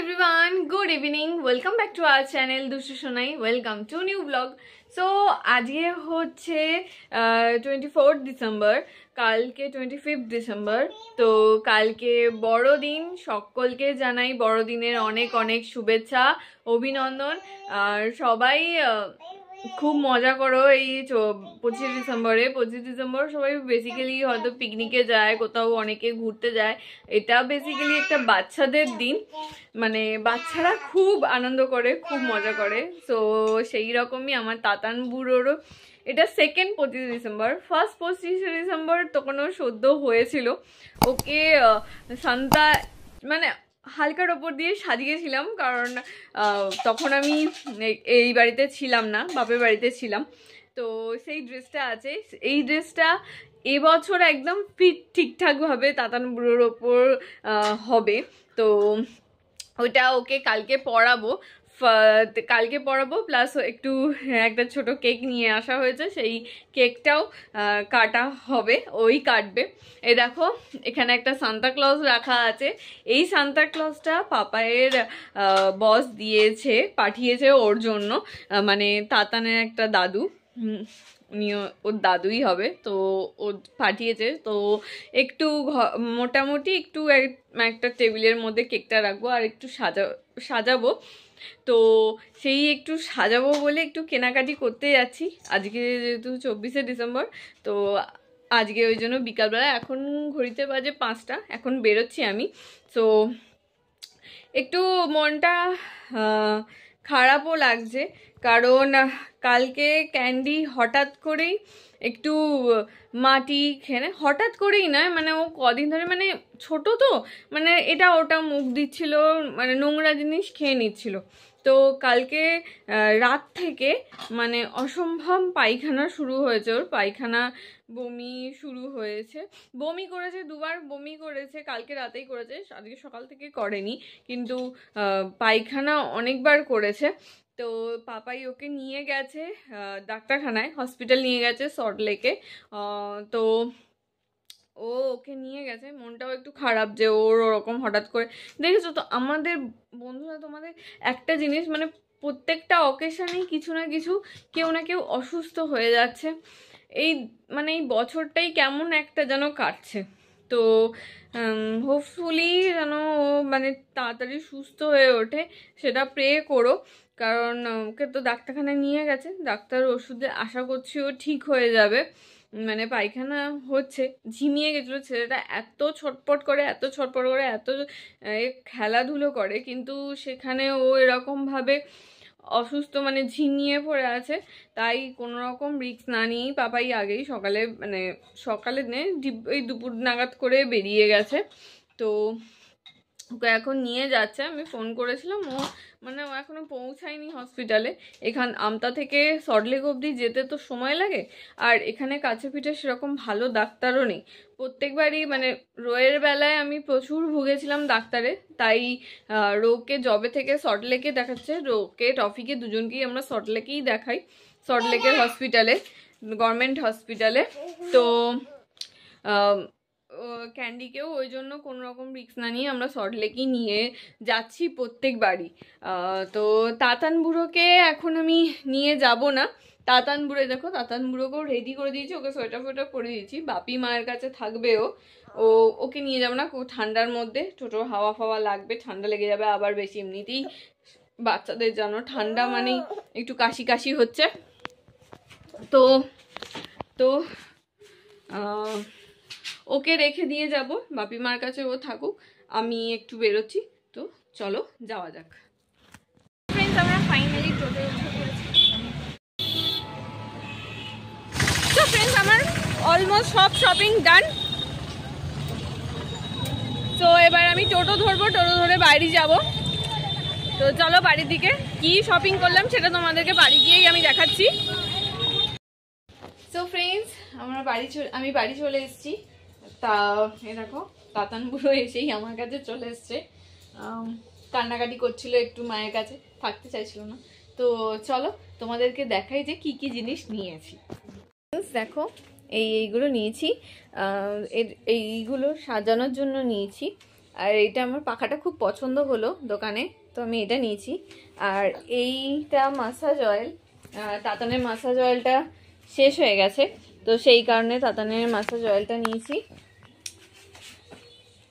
everyone, good evening. Welcome back to our channel দুষ্টু Sonai. Welcome to new vlog. So আজকে হচ্ছে 24th December, কালকে 25th December. তো কালকে বড়দিন, সকলকে জানাই বড়দিনের অনেক অনেক শুভেচ্ছা, অভিনন্দন। আর সবাই খুব মজা করো এই 25 ডিসেম্বরে। 25 ডিসেম্বর সবাই বেসিক্যালি হয়তো পিকনিকে যায়, কোথাও অনেকে ঘুরতে যায়। এটা বেসিক্যালি একটা বাচ্চাদের দিন, মানে বাচ্চারা খুব আনন্দ করে, খুব মজা করে। তো সেই রকমই আমার তাতান বুড়োরও এটা সেকেন্ড 25 ডিসেম্বর। ফার্স্ট 25 ডিসেম্বর তখন ও সদ্য হয়েছিল, ওকে সান্তা মানে হালকার ওপর দিয়ে সাজিয়েছিলাম, কারণ তখন আমি এই বাড়িতে ছিলাম না, বাপের বাড়িতে ছিলাম। তো সেই ড্রেসটা আছে, এই ড্রেসটা এবছর একদম ফিট ঠিকঠাকভাবে তাতান বুড়োর ওপর হবে। তো ওইটা ওকে কালকে পরাবো, প্লাস একটু একটা ছোট কেক নিয়ে আসা হয়েছে, সেই কেকটাও কাটা হবে, ওই কাটবে। এই দেখো এখানে একটা সান্তা ক্লজ রাখা আছে। এই সান্তা ক্লজটা পাপায়ের বস পাঠিয়েছে ওর জন্য, মানে তাতানের একটা দাদু, উনিও ওর দাদুই হবে, তো ও পাঠিয়েছে। তো একটু মোটামুটি একটু একটা টেবিলের মধ্যে কেকটা রাখবো আর একটু সাজাবো। তো সেই একটু সাজাবো বলে একটু কেনাকাটি করতে যাচ্ছি আজকে, যেহেতু 24শে ডিসেম্বর। তো আজকে ওই জন্য বিকালবেলা, এখন ঘড়িতে বাজে 5টা, এখন বেরোচ্ছি আমি। তো একটু মনটা খারাপও লাগছে, কারণ কালকে ক্যান্ডি হঠাৎ করেই একটু মাটি খেয়ে, হঠাৎ করেই নয়, মানে ও কদিন ধরে, মানে ছোট তো, মানে এটা ওটা মুখ দিচ্ছিল, মানে নোংরা জিনিস খেয়ে নিচ্ছিল। তো কালকে রাত থেকে মানে অসম্ভব পায়খানা শুরু হয়েছে, ওর পায়খানা বমি শুরু হয়েছে। বমি করেছে, দুবার বমি করেছে, কালকে রাতেই করেছে, আজকে সকাল থেকে করেনি, কিন্তু পায়খানা অনেকবার করেছে। তো পাপাই ওকে নিয়ে গেছে ডাক্তারখানায়, হসপিটাল নিয়ে গেছে সল্টলেকে। তো ওকে নিয়ে গেছে, মনটাও একটু খারাপ যে ওর ওরকম হঠাৎ করে। দেখেছো তো আমাদের বন্ধুরা, তোমাদের একটা জিনিস, মানে প্রত্যেকটা অকেশনেই কিছু না কিছু, কেউ না কেউ অসুস্থ হয়ে যাচ্ছে। এই মানে এই বছরটাই কেমন একটা যেন কাটছে। তো হোপফুলি যেন ও মানে তাড়াতাড়ি সুস্থ হয়ে ওঠে, সেটা প্রে করো। কারণ ওকে তো ডাক্তারখানায় নিয়ে গেছে, ডাক্তার ওষুধে আশা করছি ও ঠিক হয়ে যাবে। মানে পায়খানা হচ্ছে, ঝিমিয়ে গেছিলো ছেলেটা, এত ছটপট করে, এত খেলাধুলো করে, কিন্তু সেখানে ও এরকমভাবে অসুস্থ, মানে ঝিমিয়ে পড়ে আছে। তাই কোনো রকম রিস্ক না নিয়েই পাপাই আগেই সকালে এই দুপুর নাগাদ করে বেরিয়ে গেছে। তো ওকে এখন নিয়ে যাচ্ছে, আমি ফোন করেছিলাম, ও এখনো পৌঁছায়নি হসপিটালে। আমতা থেকে সল্টলেক অবধি যেতে তো সময় লাগে, আর এখানে কাছে পিঠে সেরকম ভালো ডাক্তারও নেই। প্রত্যেকবারই মানে রোয়ের বেলায় আমি প্রচুর ভুগেছিলাম ডাক্তারে, তাই রোকে জবে থেকে সল্টলেকে দেখাচ্ছে, রোকে টফিকে দুজনকেই আমরা সল্টলেকেই দেখাই, সল্টলেকের হসপিটালে, গভর্নমেন্ট হসপিটালে। তো ক্যান্ডিকেও ওই জন্য কোনো রকম রিস্ক না নিয়ে আমরা সল্টলেকই নিয়ে যাচ্ছি প্রত্যেকবারই। তো তাতান বুড়োকে এখন আমি নিয়ে যাব না। তাতান বুড়ো দেখো, তাতান বুড়োকেও রেডি করে দিয়েছি, ওকে সোয়েটার ফোয়েটার পরে দিয়েছি, বাপি মায়ের কাছে থাকবে ওকে নিয়ে যাবো না, খুব ঠান্ডার মধ্যে ছোটো হাওয়া ফাওয়া লাগবে, ঠান্ডা লেগে যাবে আবার বেশি। এমনিতেই বাচ্চাদের জানো ঠান্ডা মানেই একটু কাশি কাশি হচ্ছে। তো তো ওকে রেখে দিয়ে যাব বাপি মার কাছে, ও থাকুক, আমি একটু বেরোচ্ছি। তো চলো যাওয়া যাক। ফ্রেন্ডস, আমরা ফাইনালি টোটোয় উঠে পড়েছি। তো ফ্রেন্ডস, আমার অলমোস্ট সব শপিং ডান। তো এবার আমি টোটো ধরবো, টোটো ধরে বাড়ি যাব। তো চলো বাড়ির দিকে, কি শপিং করলাম সেটা তোমাদেরকে বাড়ি গিয়েই আমি দেখাচ্ছি। সো ফ্রেন্ডস, আমি বাড়ি চলে এসেছি। তা এ দেখো তাতান বুড়ো এসেই আমার কাছে চলে এসছে, কান্নাকাটি করছিল একটু, মায়ের কাছে থাকতে চাইছিল না। তো চলো তোমাদেরকে দেখাই যে কি কি জিনিস নিয়েছি। দেখো এইগুলো নিয়েছি, এইগুলো সাজানোর জন্য নিয়েছি। আর এইটা আমার পাখাটা খুব পছন্দ হলো দোকানে, তো আমি এটা নিয়েছি। আর এইটা মাসাজ অয়েল, তাতানের মাসাজ অয়েলটা শেষ হয়ে গেছে, তো সেই কারণে তাতানের মাসাজ অয়েলটা নিয়েছি।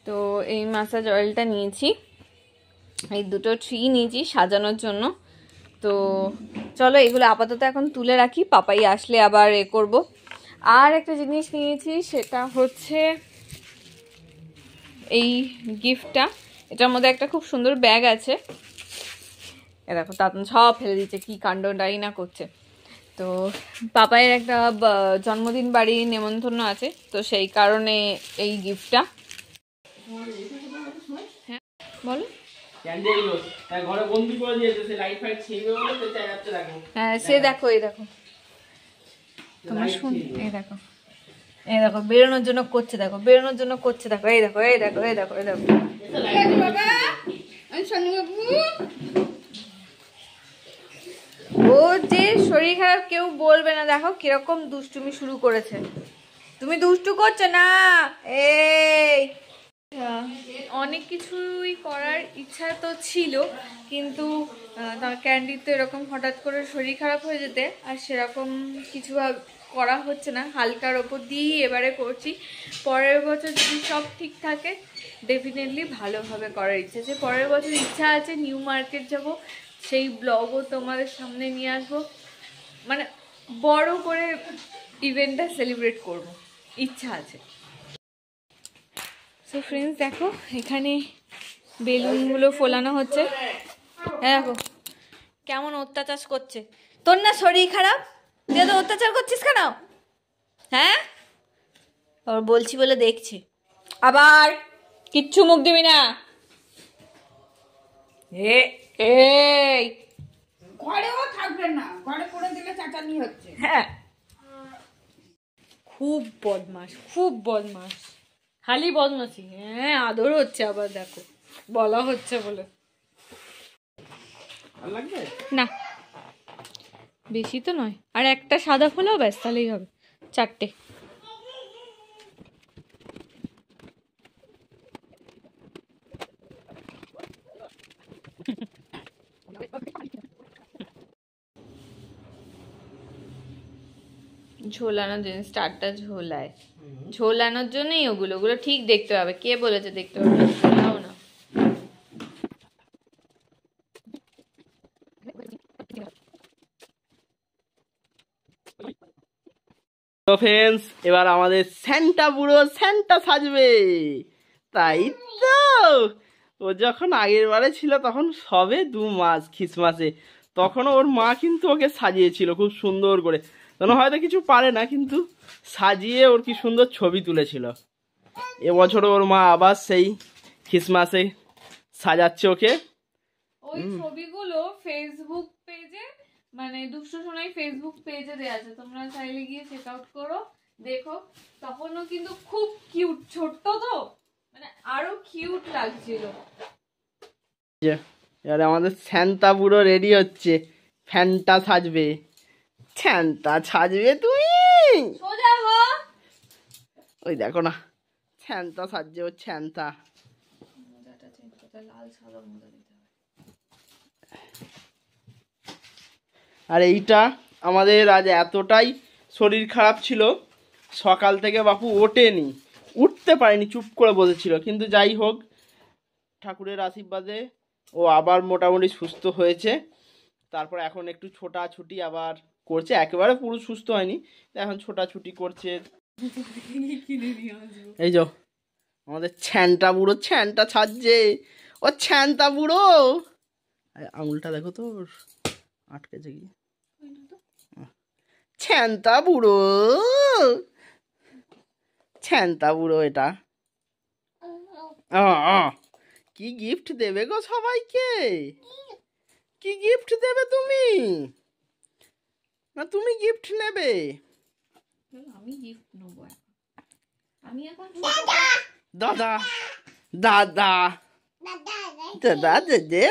তো এই মাসাজ অয়েলটা নিয়েছি, এই দুটো ট্রি নিয়েছি সাজানোর জন্য। তো চলো এগুলো আপাতত এখন তুলে রাখি, পাপাই আসলে আবার এ করব। আর একটা জিনিস নিয়েছি, সেটা হচ্ছে এই গিফটটা। এটার মধ্যে একটা খুব সুন্দর ব্যাগ আছে, এ দেখো তাতন সব ফেলে দিচ্ছে, কি কাণ্ডটাই না করছে। তো পাপায়ের একটা জন্মদিন বাড়ি নেমন্তন্ন আছে, তো সেই কারণে এই গিফটটা। হ্যাঁ বলো। হ্যাঁ সে দেখো, এই দেখো তোমার শুন, এই দেখো এই দেখো বেরোনোর জন্য করছে, দেখো বেরোনোর জন্য করছে, দেখো এই দেখো এই দেখো এই দেখো এই দেখো। ও যে শরীর খারাপ কেউ বলবে না, দেখো কিরকম দুষ্টুমি শুরু করেছে। তুমি দুষ্টু করছো না, এই অনেক কিছুই করার ইচ্ছা তো ছিল, কিন্তু ক্যান্ডির তো এরকম হঠাৎ করে শরীর খারাপ হয়ে যেতে আর সেরকম কিছু করা হচ্ছে না, হালকার ওপর দিয়েই এবারে করছি। পরের বছর যদি সব ঠিক থাকে ডেফিনেটলি ভালোভাবে করার ইচ্ছা আছে। পরের বছর ইচ্ছা আছে নিউ মার্কেট যাব, সেই ব্লগও তোমাদের সামনে নিয়ে আসবো, মানে বড় করে ইভেন্টটা সেলিব্রেট করব, ইচ্ছা আছে। সো ফ্রেন্ডস দেখো এখানে বেলুনগুলো ফোলানো হচ্ছে, হ্যাঁ দেখো কেমন অত্যাচার করছে। তোর না শরীর খারাপ, তুই তো অত্যাচার করছিস কেন? হ্যাঁ ওর বলছি বলে দেখছে, আবার কিচ্ছু মুখ দিবি না। এই ঘরেও থাকবে না, ঘরে করে দিলে চাচানি হচ্ছে। হ্যাঁ খুব বদমাস, খুব বদমাস, খালি বদমাসি। হ্যাঁ আদর হচ্ছে আবার, দেখো বলা হচ্ছে বলে। না বেশি তো নয়, আর একটা সাদা ফুলও ব্যাস তাহলেই হবে, 4টে। ঝোলানোর জন্য স্টারটা ঝোলায়, ঝোলানোর জন্যই ওগুলো, ওগুলো ঠিক দেখতে হবে। কে বলেছে দেখতে হবে? ঝোলাও না। তো ফ্রেন্ডস এবার আমাদের স্যান্টা বুড়ো স্যান্টা সাজবে, তাই তো। ও যখন আগের বারে ছিল তখন সবে 2 মাস খ্রিসমাসে, তখনও ওর মা কিন্তু ওকে সাজিয়েছিল খুব সুন্দর করে। তখন হয়তো কিছু পারে না, কিন্তু সাজিয়ে ওর কি সুন্দর ছবি তুলেছিল। এবছর ওর মা আবার সেই খ্রিসমাসে সাজাচ্ছে ওকে। ওই ছবিগুলো ফেসবুক পেজে, মানে দুষ্টু সোনাই ফেসবুক পেজে দেওয়া আছে, তোমরা চাইলে গিয়ে চেক আউট করো, দেখো। তখনও কিন্তু খুব কিউট, ছোট্ট তো মানে আরো কিউট লাগছিল। এবারে আমাদের স্যান্টা বুড়ো রেডি হচ্ছে, ফ্যানটা সাজবে, স্যান্টা সাজবে তুমি। সোজা হ। ওই দেখো না স্যান্টা সাজছে, ও স্যান্টা। মোজাটা চেঞ্জ করতে, লাল সাদা মোজা দিতে হবে। আর এইটা আমাদের আজ এতটাই শরীর খারাপ ছিল, সকাল থেকে বাপু ওঠেনি, উঠতে পারেনি, চুপ করে বসেছিল। কিন্তু যাই হোক ঠাকুরের আশীর্বাদে ও আবার মোটামুটি সুস্থ হয়েছে। তারপর এখন একটু ছোটাছুটি আবার করছে, একেবারে পুরো সুস্থ হয়নি, এখন ছোটাছুটি করছে। এই যো আমাদের ছ্যানটা বুড়ো ছ্যানটা ছাড়ছে, ও ছ্যানটা বুড়ো। আঙুলটা দেখো তো আটকেছে কি, ছ্যানটা বুড়ো, ছ্যানটা বুড়ো। এটা কি গিফট দেবে গো সবাইকে? কি গিফট দেবে তুমি? না তুমি গিফট নেবে? আমি গিফট নেবো এখন, আমি এখন দাদা দাদা দাদা দে।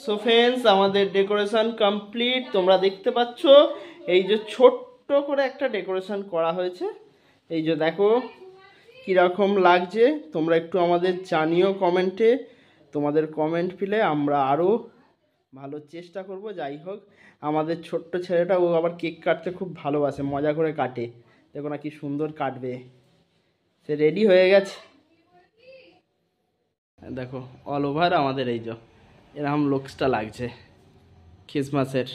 সো ফ্রেন্ডস আমাদের ডেকোরেশন কমপ্লিট, তোমরা দেখতে পাচ্ছ এই যে ছোট্ট করে একটা ডেকোরেশন করা হয়েছে, এই যে দেখো কীরকম লাগছে তোমরা একটু আমাদের জানিও কমেন্টে। তোমাদের কমেন্ট পেলে আমরা আরও ভালো চেষ্টা করব। যাই হোক, আমাদের ছোট্ট ছেলেটা ও আবার কেক কাটতে খুব ভালোবাসে, মজা করে কাটে। দেখো না কি সুন্দর কাটবে, সে রেডি হয়ে গেছে। দেখো অল ওভার আমাদের এই যে এরকম লুকসটা লাগছে ক্রিসমাসের।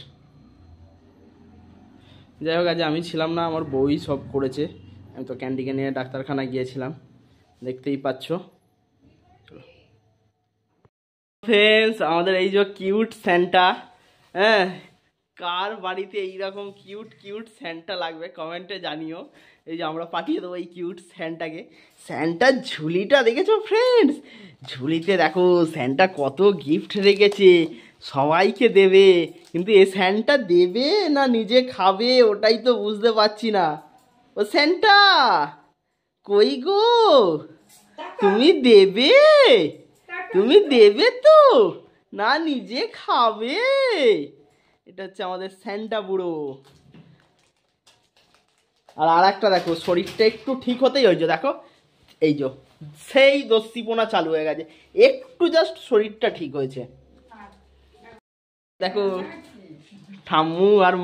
যাই হোক, আজ আমি ছিলাম না, আমার বউই সব করেছে। আমি তো ক্যান্ডিকে নিয়ে ডাক্তারখানা গিয়েছিলাম, দেখতেই পাচ্ছ। চলো ফ্রেন্ডস, আমাদের এই যে কিউট স্যান্টা, হ্যাঁ, কার বাড়িতে এইরকম কিউট কিউট স্যান্টা লাগবে কমেন্টে জানিও। এই যে আমরা পাঠিয়ে দেবো এই কিউট স্যান্টাকে। স্যান্টার ঝুলিটা দেখেছো ফ্রেন্ডস? ঝুলিতে দেখো স্যান্টা কত গিফট রেখেছে, সবাইকে দেবে। কিন্তু এ স্যান্টা দেবে না নিজে খাবে ওটাই তো বুঝতে পারছি না। ও স্যান্টা কই গো, তুমি দেবে? তুমি দেবে তো না নিজে খাবে? এটা হচ্ছে আমাদের স্যান্টা বুড়ো। আর একটা দেখো, শরীরটা একটু ঠিক হতেই হয়েছে, দেখো এই যে সেই দস্তিপনা চালু হয়ে গেছে, একটু জাস্ট শরীরটা ঠিক হয়েছে। দেখো ঠাম্মু আর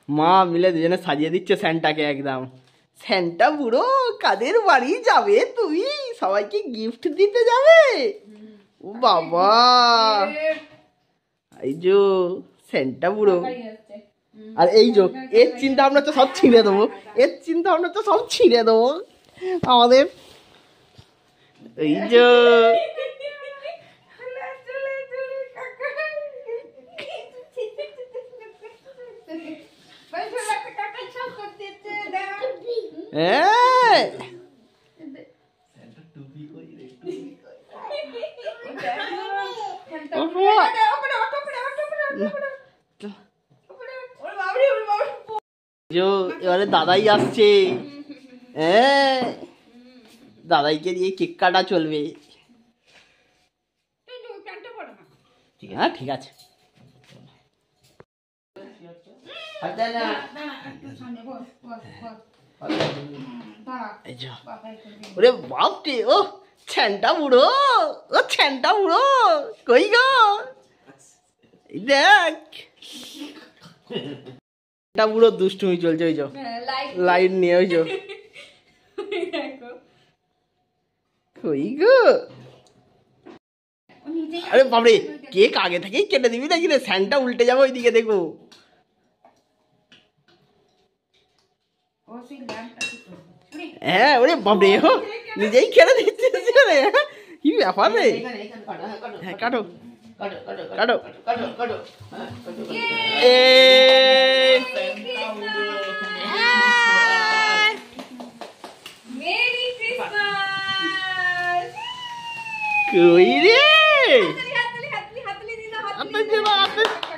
মা মিলে দুজনে সাজিয়ে দিচ্ছে স্যান্টাকে একদম। স্যান্টা বুড়ো কাদের বাড়ি যাবে তুমি? সবাইকে গিফট দিতে যাবে? ও বাবা, এই যে স্যান্টা বুড়ো। আর এই যে এর চিন্তা ভাবনা তো সব ছিঁড়ে দেবো, এর চিন্তা ভাবনা তো সব ছিঁড়ে দেবো আমাদের। এই যে এবারে দাদাই আসছে, হ্যাঁ দাদাইকে দিয়ে কেক কাটা চলবে। হ্যাঁ ঠিক আছে। ওরে বাপরে, ও ছ্যানটা বুড়ো, ও ছ্যানটা বুড়ো কই গো, দেখ বুড়ো দুষ্টুমি চলছে। ওই যে লাইট নিয়ে, ওই যে কই গো। আরে বাপরে, কেক আগে থেকেই কেটে দিবি নাকি রে? স্যান্টা উল্টে যাবে ওইদিকে, দেখো। হ্যাঁ ওরে বাপরে, নিজেই কেটে দিচ্ছিস রে, কি ব্যাপার রে? হ্যাঁ কাটো কাটো কাটো। কই রে?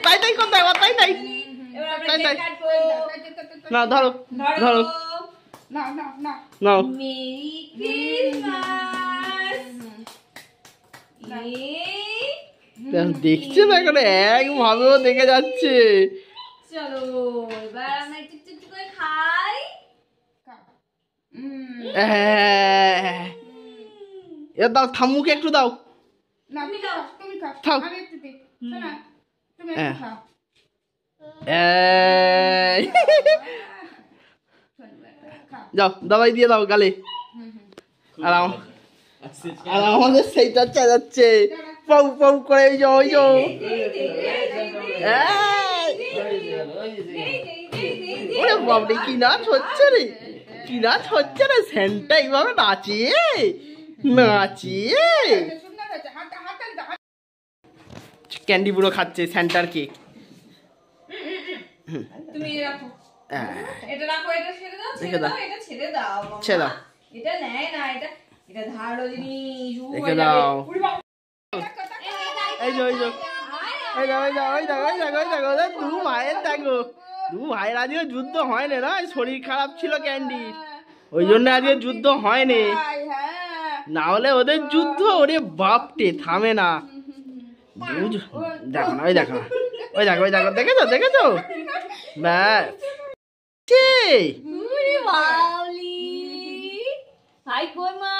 তাই তাই করতে হবে, তাই তাই তাই তাই। না ধরো ধরো, নাও। দেখছে না এখন, একভাবেও দেখে যাচ্ছে। চলো এবার আমরা একটু করে খাই। এবার দাও, ঠাম্মুকে একটু দাও। যাও দাবাই দিয়ে দাও গালে। আর আমাদের সেইটা চেঁচাচ্ছে পাউ পাউ করে, ওই যে ওই যে ওরে বাবরে, কি নাচ হচ্ছে রে, কি নাচ হচ্ছে রে? স্যান্টা এইভাবে নাচিয়ে নাচিয়ে ক্যান্ডি বুড়ো খাচ্ছে স্যান্টার কেক। তুমি রাখো, এটা রাখো, এটা ছেড়ে দাও, ছেড়ে দাও, এটা ছেড়ে দাও, ছেড়ে দাও। এটা নেয় না, এটা ধারো জিনিস। রেখে দাও। এই যে ওই যে ওই দেখো ওই দেখো ওই দেখো ওই দেখো ওই দেখো, দু ভাইয়ের দেখো, দু ভাইয়ের আজকে যুদ্ধ হয়নি না, শরীর খারাপ ছিল ক্যান্ডি, ওই জন্য আজকে যুদ্ধ হয়নি, না হলে ওদের যুদ্ধ ওরে বাপটে থামে না। দেখো না, ওই দেখো ওই দেখো ওই দেখো, দেখেছো দেখেছো ব্যাস। আসছে। উরে বাউলি। হাই কই মা?